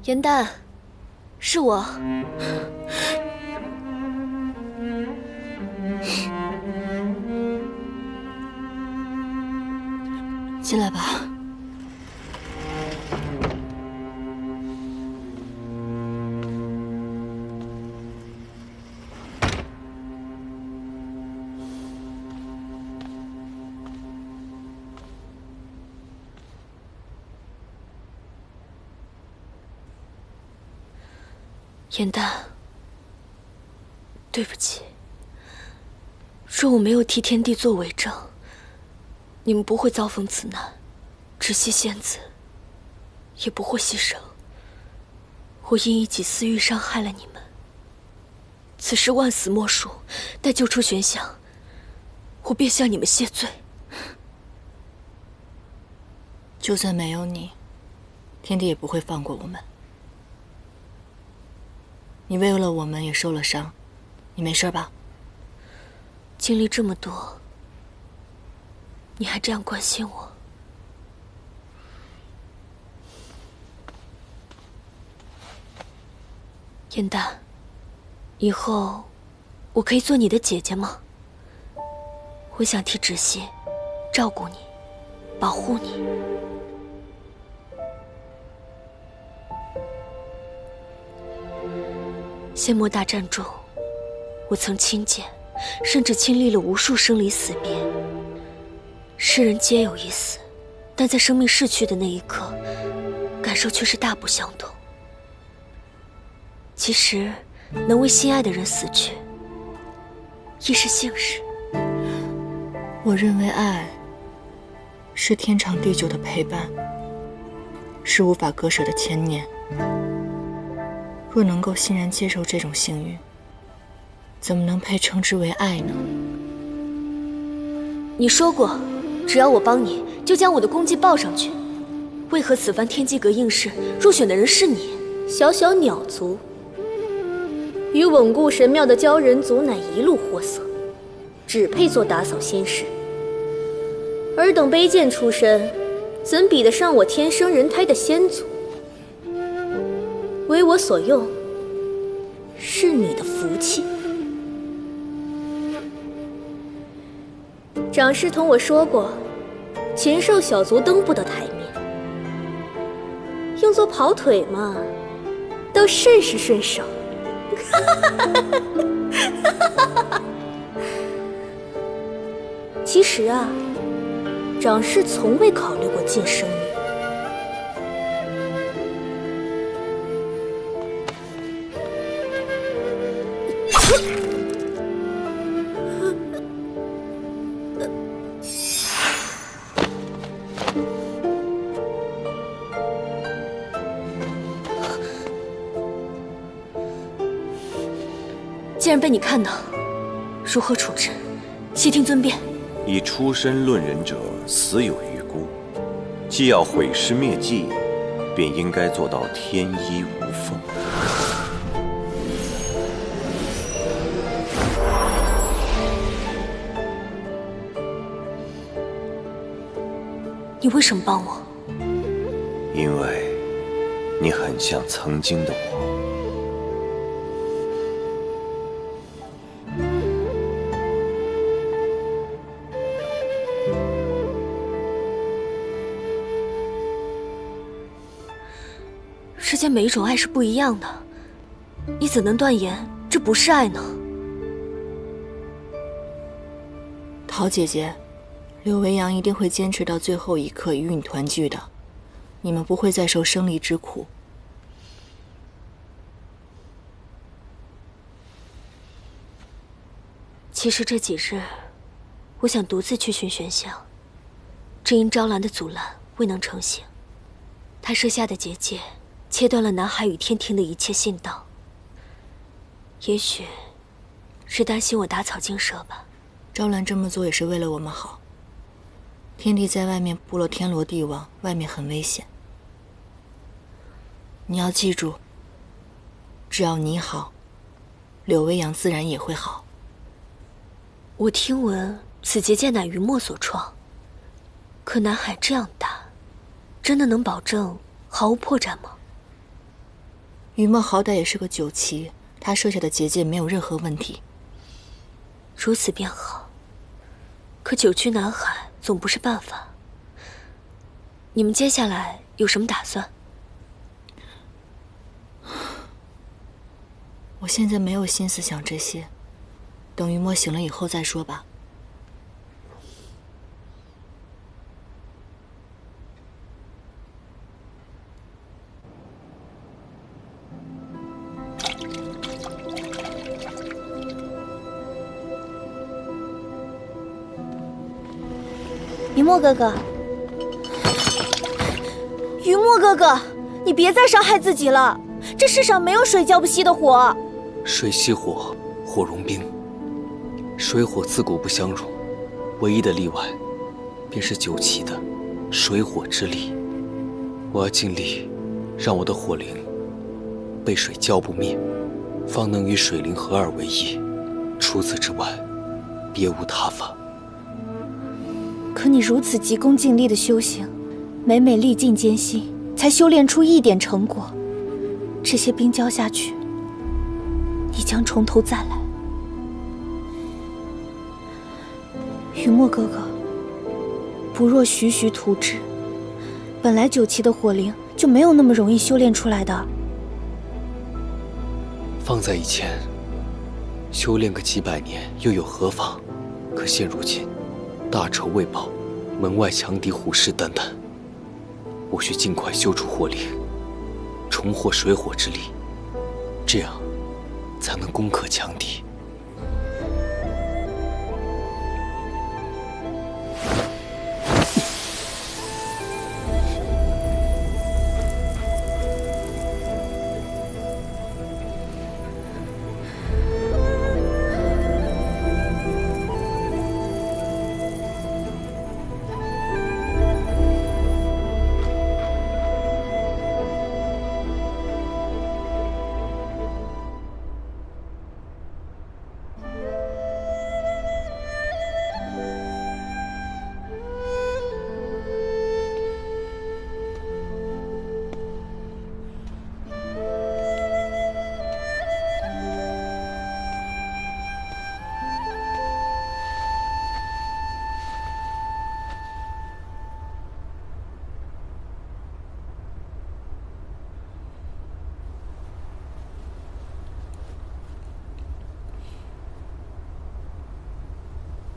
颜淡，是我。进来吧。颜淡，对不起。若我没有替天帝做伪证，你们不会遭逢此难，芷溪仙子也不会牺牲。我因一己私欲伤害了你们，此事万死莫赎。待救出玄香，我便向你们谢罪。就算没有你，天帝也不会放过我们。你为了我们也受了伤，你没事吧？经历这么多，你还这样关心我。颜淡，以后我可以做你的姐姐吗？我想替芷溪照顾你，保护你。仙魔大战中，我曾亲见，甚至亲历了无数生离死别。世人皆有一死，但在生命逝去的那一刻，感受却是大不相同。其实，能为心爱的人死去，亦是幸事。我认为爱是天长地久的陪伴，是无法割舍的牵念。若能够欣然接受这种幸运，怎么能配称之为爱呢？你说过，只要我帮你，就将我的功绩报上去。为何此番天机阁应试入选的人是你？小小鸟族，与稳固神庙的鲛人族乃一路货色，只配做打扫仙士。尔等卑贱出身，怎比得上我天生人胎的仙族？为我所用，是你的福气。长师同我说过，禽兽小族登不得台面，用作跑腿嘛，倒甚是顺手。其实啊，长师从未考虑过晋升你。既然被你看到，如何处置？悉听尊便。以出身论人者，死有余辜。既要毁尸灭迹，便应该做到天衣无缝。你为什么帮我？因为你很像曾经的我。世间每一种爱是不一样的，你怎能断言这不是爱呢？陶姐姐，柳维阳一定会坚持到最后一刻与你团聚的，你们不会再受生离之苦。其实这几日，我想独自去寻玄香，只因昭兰的阻拦未能成行。他设下的结界切断了南海与天庭的一切信道。也许是担心我打草惊蛇吧。昭兰这么做也是为了我们好。天帝在外面布了天罗地网，外面很危险。你要记住，只要你好，柳微阳自然也会好。我听闻此结界乃余墨所创，可南海这样大，真的能保证毫无破绽吗？余墨好歹也是个九旗，他设下的结界没有任何问题。如此便好。可久居南海总不是办法。你们接下来有什么打算？我现在没有心思想这些，等余墨醒了以后再说吧。余墨哥哥，余墨哥哥，你别再伤害自己了。这世上没有水浇不熄的火。水熄火，火融冰。水火自古不相容，唯一的例外，便是九旗的水火之力。我要尽力，让我的火灵被水浇不灭，方能与水灵合二为一。除此之外，别无他法。可你如此急功近利的修行，每每历尽艰辛，才修炼出一点成果。这些冰浇下去，你将从头再来。余墨哥哥，不若徐徐图之。本来九旗的火灵就没有那么容易修炼出来的。放在以前，修炼个几百年又有何妨？可现如今，大仇未报，门外强敌虎视眈眈。我需尽快修出火灵，重获水火之力，这样才能攻克强敌。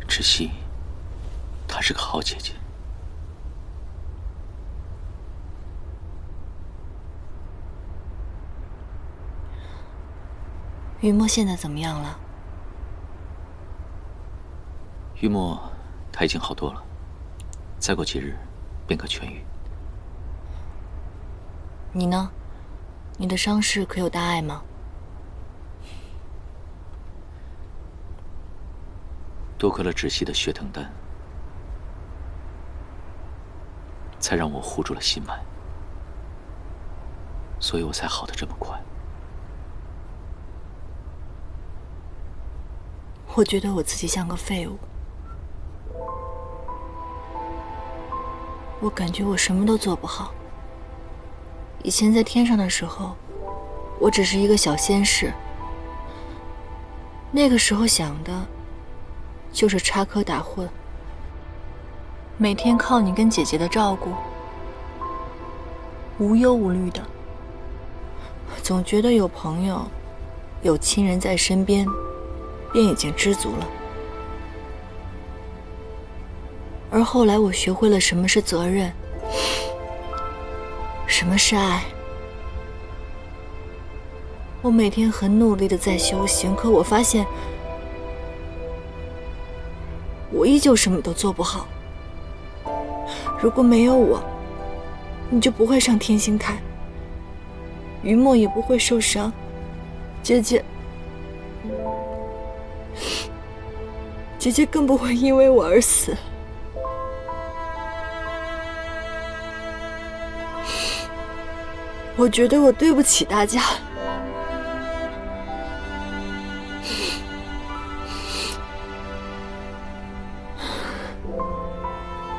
芷溪，她是个好姐姐。于墨现在怎么样了？于墨，他已经好多了，再过几日便可痊愈。你呢？你的伤势可有大碍吗？多亏了芷溪的血藤丹，才让我护住了心脉，所以我才好得这么快。我觉得我自己像个废物，我感觉我什么都做不好。以前在天上的时候，我只是一个小仙士，那个时候想的就是插科打诨，每天靠你跟姐姐的照顾，无忧无虑的，总觉得有朋友、有亲人在身边，便已经知足了。而后来我学会了什么是责任，什么是爱。我每天很努力的在修行，可我发现我依旧什么都做不好。如果没有我，你就不会上天星台，于墨也不会受伤，姐姐更不会因为我而死。我觉得我对不起大家。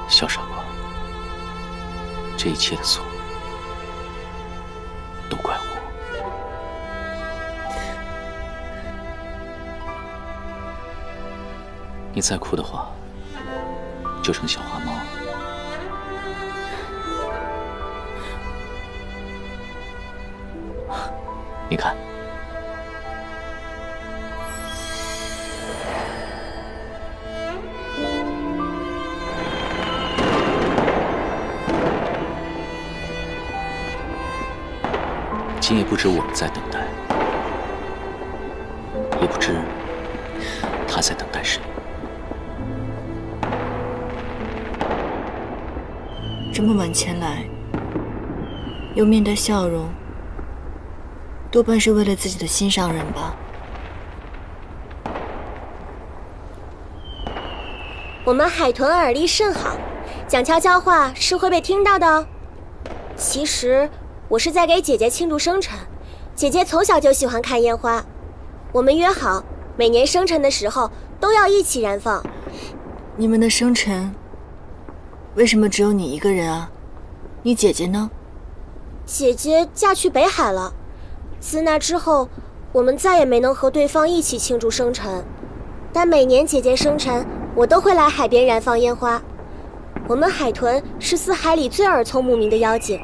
小傻瓜，这一切的错都怪我。你再哭的话，就成小花猫了。你看，今夜不知我们在等待，也不知他在等待谁。这么晚前来，又面带笑容，多半是为了自己的心上人吧。我们海豚耳力甚好，讲悄悄话是会被听到的哦。其实我是在给姐姐庆祝生辰，姐姐从小就喜欢看烟花，我们约好每年生辰的时候都要一起燃放。你们的生辰为什么只有你一个人啊？你姐姐呢？姐姐嫁去北海了，自那之后我们再也没能和对方一起庆祝生辰，但每年姐姐生辰我都会来海边燃放烟花。我们海豚是四海里最耳聪目明的妖精，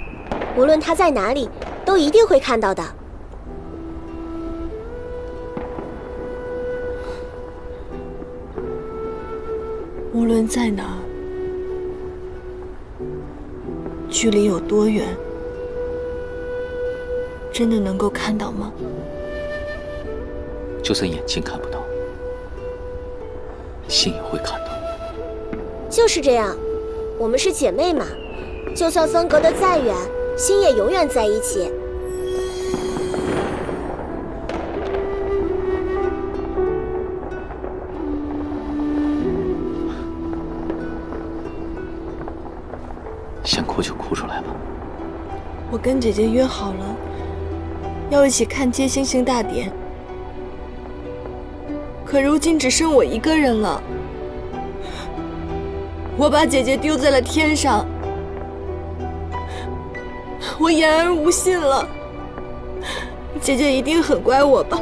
无论它在哪里都一定会看到的。无论在哪，距离有多远，真的能够看到吗？就算眼睛看不到，心也会看到。就是这样，我们是姐妹嘛，就算分隔得再远，心也永远在一起。想哭就哭出来吧。我跟姐姐约好了，要一起看接星星大典。可如今只剩我一个人了，我把姐姐丢在了天上，我言而无信了。姐姐一定很怪我吧？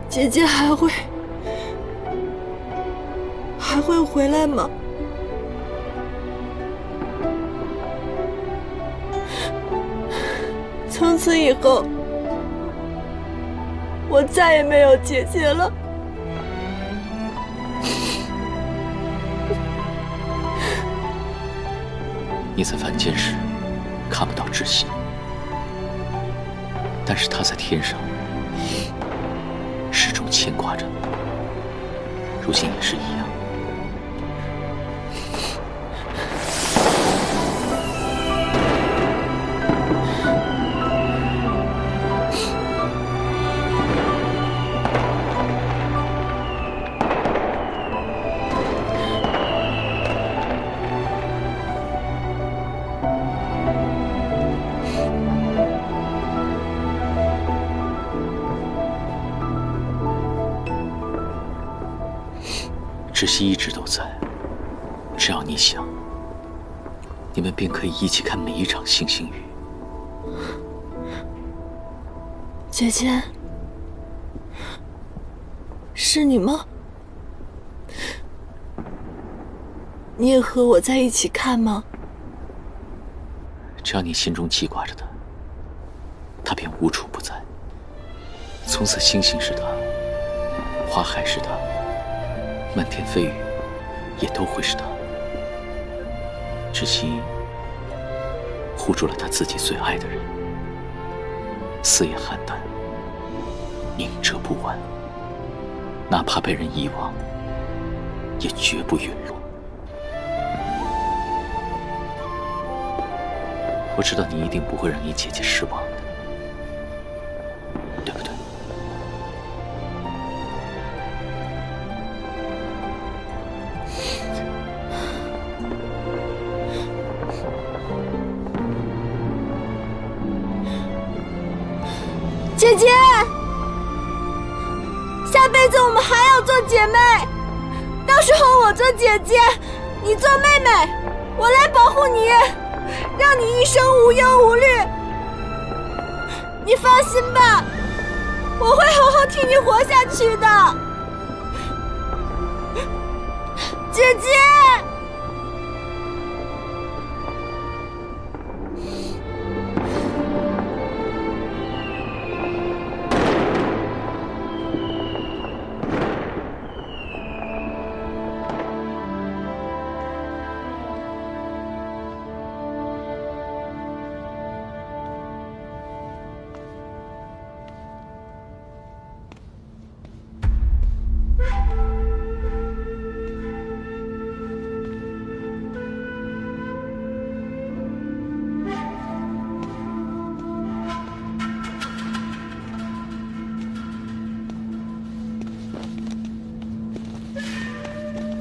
姐姐还会回来吗？从此以后，我再也没有姐姐了。你在凡间时看不到窒息，但是他在天上始终牵挂着，如今也是一样。窒息一直都在，只要你想，你们便可以一起看每一场星星雨。姐姐，是你吗？你也和我在一起看吗？只要你心中记挂着的，他便无处不在。从此星星是他，花海是他，漫天飞雨也都会是他。窒息护住了他自己最爱的人，死也邯郸，明哲不弯，哪怕被人遗忘，也绝不陨落。我知道你一定不会让你姐姐失望的，对不对？姐姐，下辈子我们还要做姐妹，到时候我做姐姐，你做妹妹，我来保护你，让你一生无忧无虑。你放心吧，我会好好替你活下去的，姐姐。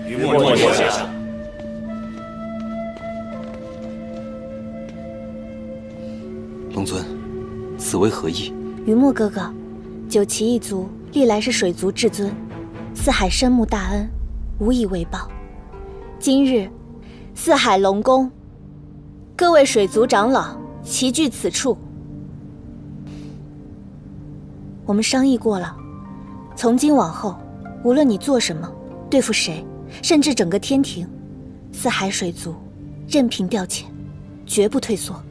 于墨殿下，龙尊，此为何意？于墨哥哥，九岐一族历来是水族至尊，四海深慕大恩，无以为报。今日，四海龙宫，各位水族长老齐聚此处，我们商议过了，从今往后，无论你做什么，对付谁，甚至整个天庭，四海水族任凭调遣，绝不退缩。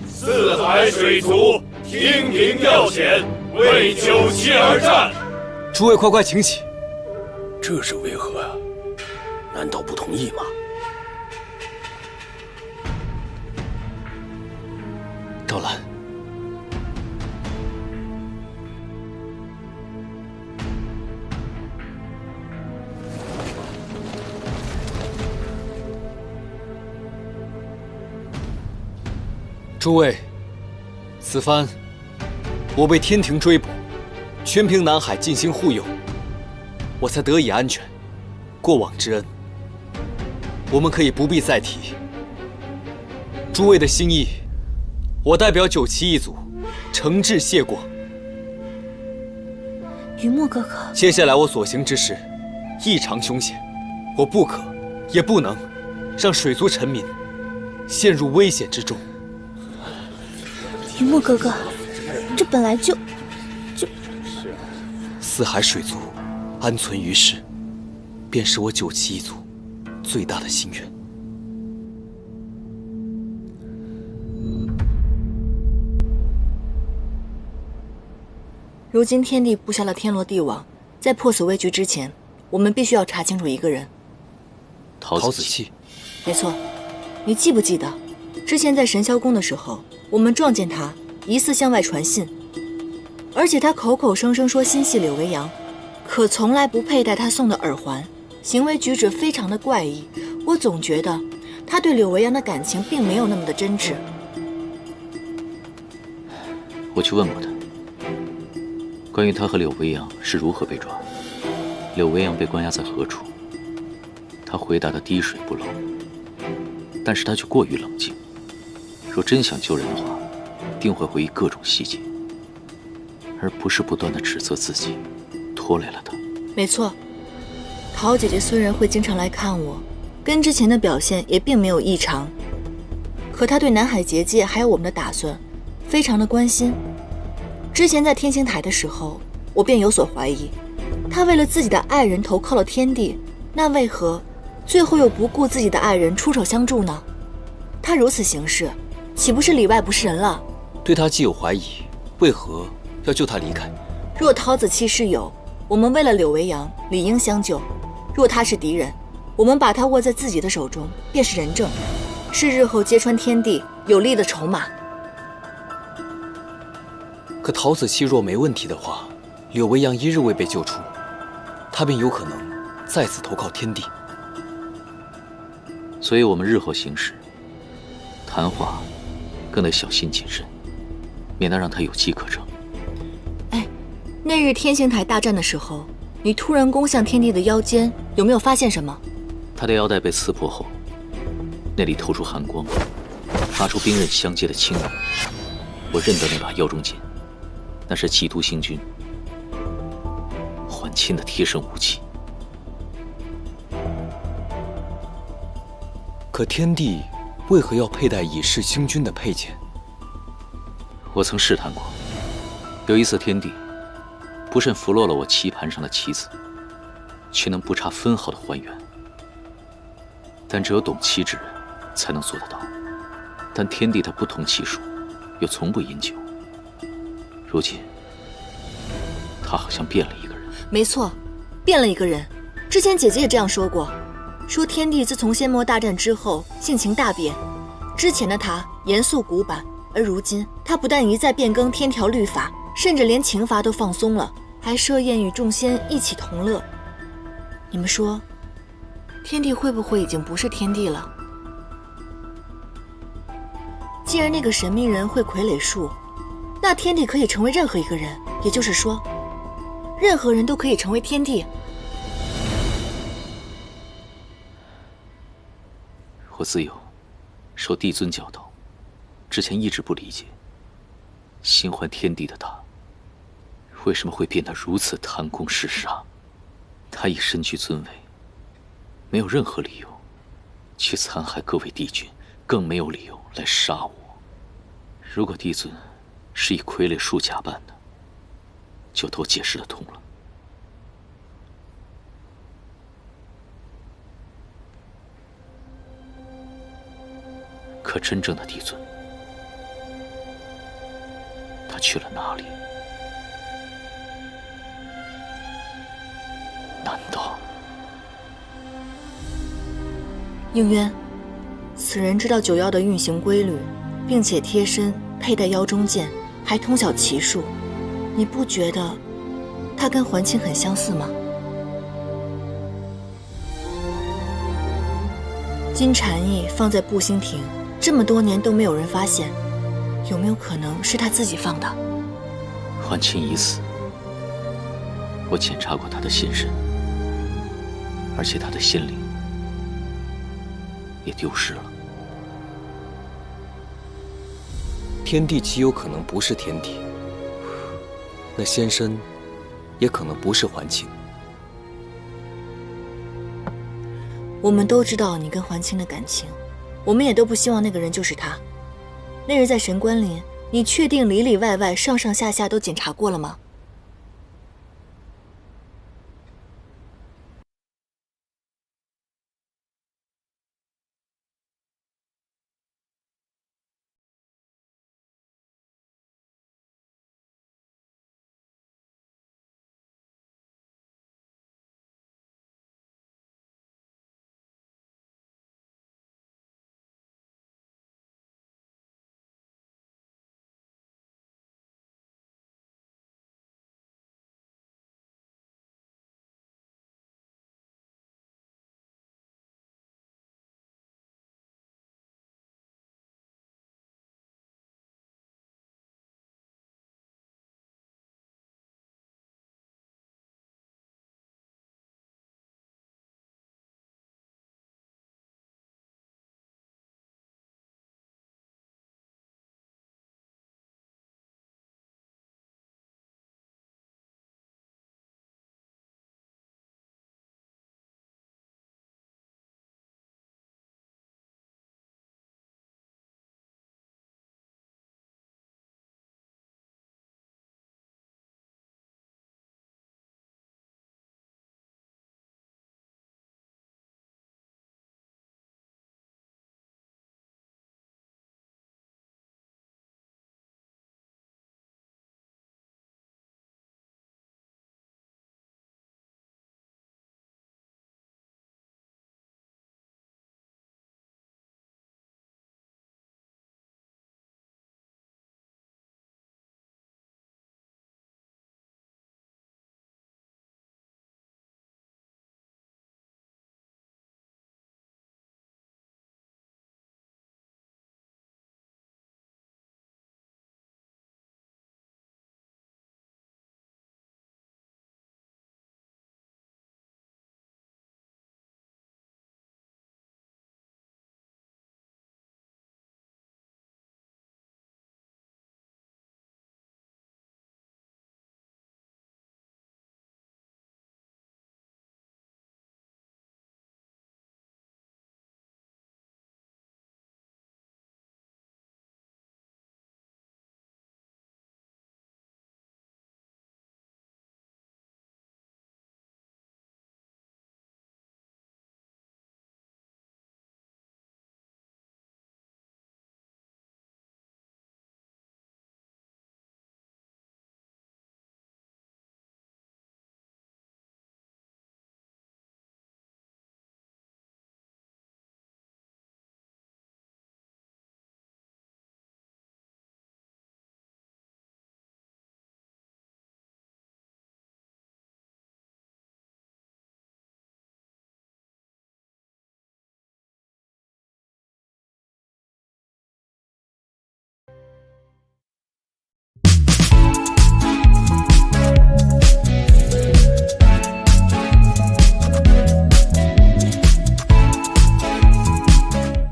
四海水族听凭调遣，为九岐而战。诸位快快请起。这是为何啊？难道不同意吗？赵兰。诸位，此番我被天庭追捕，全凭南海尽心护佑，我才得以安全。过往之恩，我们可以不必再提。诸位的心意，我代表九旗一族诚挚谢过。雨墨哥哥，接下来我所行之事异常凶险，我不可也不能让水族臣民陷入危险之中。雨墨哥哥，这本来就四海水族安存于世，便是我九旗一族最大的心愿。如今天帝布下了天罗地网，在破此危局之前，我们必须要查清楚一个人。陶子期。没错，你记不记得，之前在神霄宫的时候，我们撞见他疑似向外传信，而且他口口声声说心系柳维扬，可从来不佩戴他送的耳环，行为举止非常的怪异。我总觉得他对柳维扬的感情并没有那么的真挚。我去问过他，关于他和柳维扬是如何被抓，柳维扬被关押在何处，他回答的滴水不漏，但是他却过于冷静。若真想救人的话，定会回忆各种细节，而不是不断的指责自己，拖累了他。没错，陶姐姐虽然会经常来看我，跟之前的表现也并没有异常，可她对南海结界还有我们的打算，非常的关心。之前在天星台的时候，我便有所怀疑，她为了自己的爱人投靠了天帝，那为何最后又不顾自己的爱人出手相助呢？她如此行事，岂不是里外不是人了？对他既有怀疑，为何要救他离开？若陶子期是友，我们为了柳维扬理应相救；若他是敌人，我们把他握在自己的手中，便是仁政，是日后揭穿天地有力的筹码。可陶子期若没问题的话，柳维扬一日未被救出，他便有可能再次投靠天帝。所以我们日后行事，谈话更得小心谨慎，免得让他有机可乘。那日天星台大战的时候，你突然攻向天帝的腰间，有没有发现什么？他的腰带被刺破后，那里透出寒光，发出兵刃相接的轻音。我认得那把腰中剑，那是基督星君缓钦的贴身武器。可天帝为何要佩戴已逝星君的佩剑？我曾试探过，有一次天帝不慎拂落了我棋盘上的棋子，却能不差分毫的还原。但只有懂棋之人才能做得到。但天帝他不通棋术，又从不饮酒。如今，他好像变了一个人。没错，变了一个人。之前姐姐也这样说过，说天帝自从仙魔大战之后性情大变，之前的他严肃古板，而如今他不但一再变更天条律法，甚至连刑罚都放松了，还设宴与众仙一起同乐。你们说，天帝会不会已经不是天帝了？既然那个神秘人会傀儡术，那天帝可以成为任何一个人，也就是说，任何人都可以成为天帝。我自幼受帝尊教导，之前一直不理解，心怀天帝的他，为什么会变得如此贪功嗜杀？他以身居尊位，没有任何理由去残害各位帝君，更没有理由来杀我。如果帝尊是以傀儡术假扮的，就都解释得通了。可真正的帝尊，他去了哪里？难道应渊，此人知道九妖的运行规律，并且贴身佩戴腰中剑，还通晓棋术，你不觉得他跟桓钦很相似吗？金蝉翼放在步星亭这么多年都没有人发现，有没有可能是他自己放的？桓清已死，我检查过他的心神，而且他的心灵也丢失了。天地极有可能不是天地，那仙身也可能不是桓清。我们都知道你跟桓清的感情，我们也都不希望那个人就是他。那日在神关林，你确定里里外外、上上下下都检查过了吗？